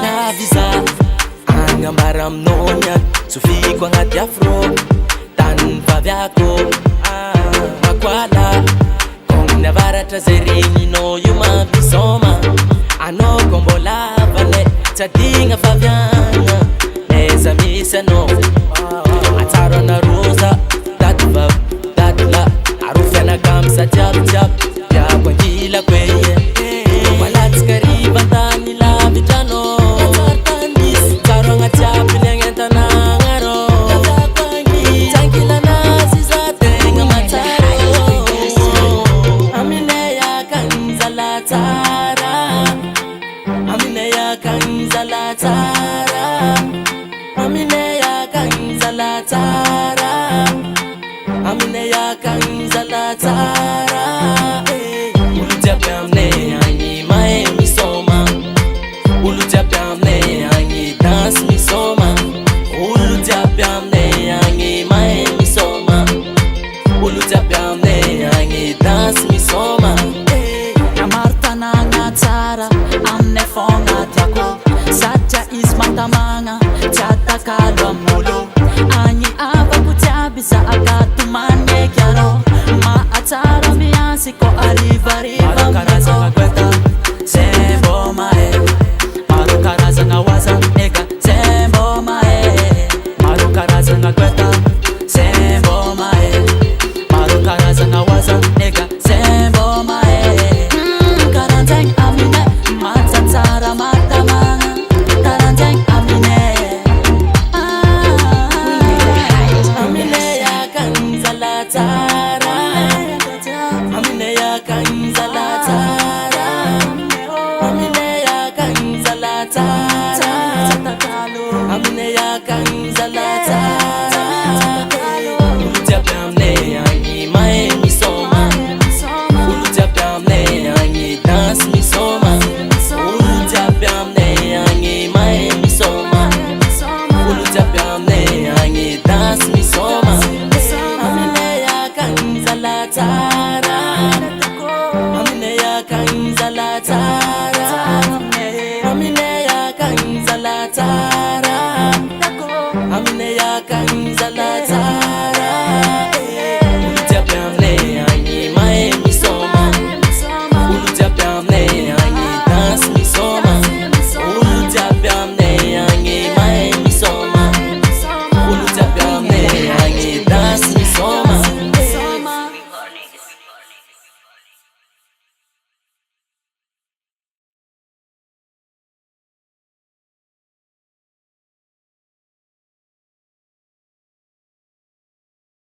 Navisa angambara mnonya sufiko ngati afro tan pavyako makwala kongna varata zerini no yuma bisoma ano kombola vale tadinga favyana eza misano ataro na rosa datla arufana kamsa jab ya kwa kila kweye wala tskari bandani la vitano taro ngati pilengenta na ngaro tankila nazi za tenga mataro amine ya kanzala tara amine ya kanzala tara amine ya kanzala tara amine ya kanzala tara ulujapamne anyi mae misoma ulujapamne anyi dance misoma ulujapamne anyi mae misoma ulujapamne anyi dance misoma Yamartana ngatsara amne fonga tako sacha ismatamanga chata kalwa mulo anyi ava kutabisa akatumane kyaro ma atara miansi ko arriva Karaza kweta sembo mae Maru karaza waza ega sembo mae Maru karaza kweta sembo mae Maru karaza waza ega sembo mae Karanteng amine matsara matamanga Karanteng amine amine ya kanzala tara amine ya kanzala tara amine ya kanzala tara amine ya kanzala tara ulujapamne anyi mae misoma ulujapamne anyi dance misoma ulujapamne anyi mae misoma ulujapamne anyi dance misoma amine ya kanzala tara amine ya kanzala tara amine ya kanzala tara amine ya kanzala tara